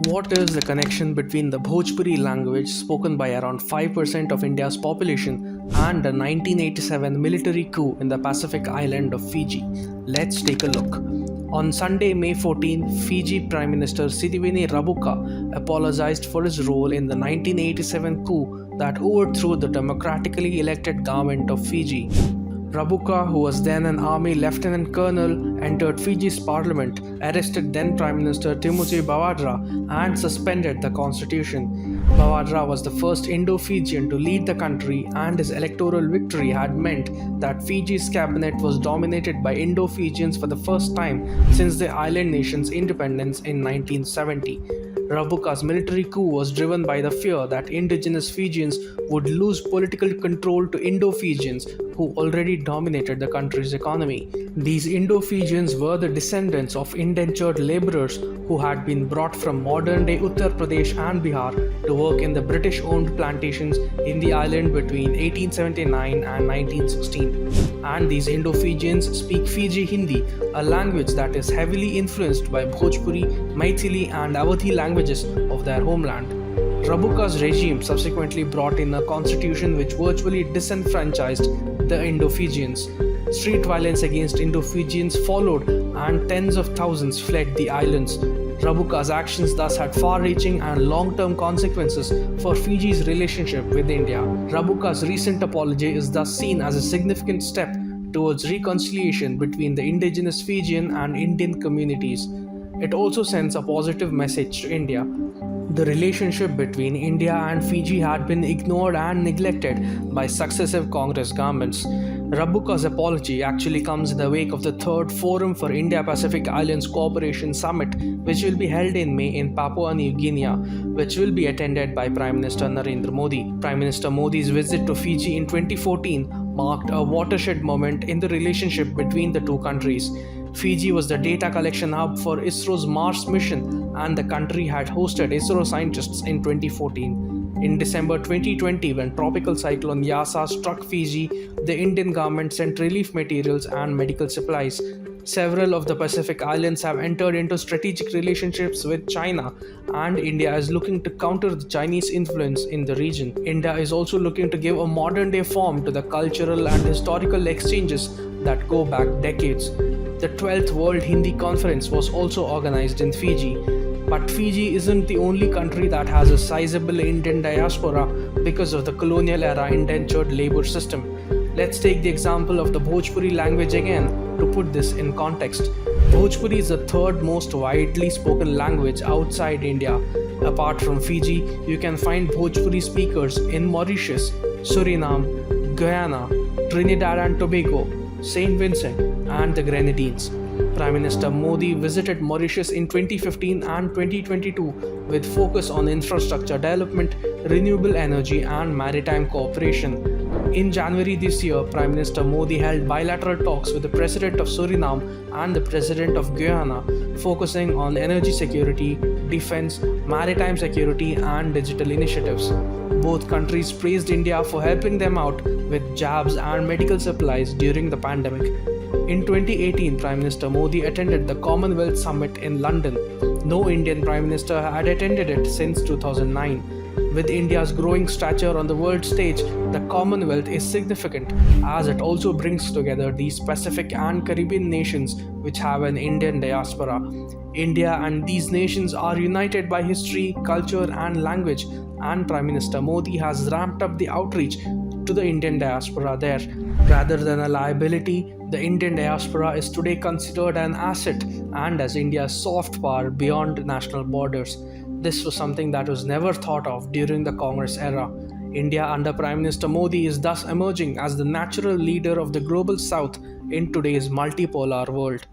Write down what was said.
What is the connection between the Bhojpuri language spoken by around 5% of India's population and the 1987 military coup in the Pacific island of Fiji? Let's take a look. On Sunday, May 14, Fiji Prime Minister Sitiveni Rabuka apologized for his role in the 1987 coup that overthrew the democratically elected government of Fiji. Rabuka, who was then an army lieutenant colonel, entered Fiji's parliament, arrested then Prime Minister Timothy Bavadra, and suspended the constitution. Bavadra was the first Indo-Fijian to lead the country, and his electoral victory had meant that Fiji's cabinet was dominated by Indo-Fijians for the first time since the island nation's independence in 1970. Rabuka's military coup was driven by the fear that indigenous Fijians would lose political control to Indo-Fijians who already dominated the country's economy. These Indo-Fijians were the descendants of indentured laborers who had been brought from modern-day Uttar Pradesh and Bihar to work in the British-owned plantations in the island between 1879 and 1916. And these Indo-Fijians speak Fiji Hindi, a language that is heavily influenced by Bhojpuri, Maithili and Awadhi languages of their homeland. Rabuka's regime subsequently brought in a constitution which virtually disenfranchised the Indo-Fijians. Street violence against Indo-Fijians followed and tens of thousands fled the islands. Rabuka's actions thus had far-reaching and long-term consequences for Fiji's relationship with India. Rabuka's recent apology is thus seen as a significant step towards reconciliation between the indigenous Fijian and Indian communities. It also sends a positive message to India. The relationship between India and Fiji had been ignored and neglected by successive Congress governments. Rabuka's apology actually comes in the wake of the third Forum for Indo-Pacific Islands Cooperation Summit, which will be held in May in Papua New Guinea, which will be attended by Prime Minister Narendra Modi. Prime Minister Modi's visit to Fiji in 2014 marked a watershed moment in the relationship between the two countries. Fiji was the data collection hub for ISRO's Mars mission, and the country had hosted ISRO scientists in 2014. In December 2020, when tropical cyclone Yasa struck Fiji, the Indian government sent relief materials and medical supplies. Several of the Pacific islands have entered into strategic relationships with China, and India is looking to counter the Chinese influence in the region. India is also looking to give a modern-day form to the cultural and historical exchanges that go back decades. The 12th World Hindi Conference was also organized in Fiji. But Fiji isn't the only country that has a sizable Indian diaspora because of the colonial era indentured labor system. Let's take the example of the Bhojpuri language again to put this in context. Bhojpuri is the third most widely spoken language outside India. Apart from Fiji, you can find Bhojpuri speakers in Mauritius, Suriname, Guyana, Trinidad and Tobago, St. Vincent, and the Grenadines. Prime Minister Modi visited Mauritius in 2015 and 2022 with focus on infrastructure development, renewable energy, and maritime cooperation. In January this year, Prime Minister Modi held bilateral talks with the President of Suriname and the President of Guyana, focusing on energy security, defense, maritime security, and digital initiatives. Both countries praised India for helping them out with jabs and medical supplies during the pandemic. In 2018, Prime Minister Modi attended the Commonwealth Summit in London. No Indian Prime Minister had attended it since 2009. With India's growing stature on the world stage, the Commonwealth is significant as it also brings together these Pacific and Caribbean nations which have an Indian diaspora. India and these nations are united by history, culture, and language, and Prime Minister Modi has ramped up the outreach to the Indian diaspora there. Rather than a liability, the Indian diaspora is today considered an asset and as India's soft power beyond national borders. This was something that was never thought of during the Congress era. India under Prime Minister Modi is thus emerging as the natural leader of the global south in today's multipolar world.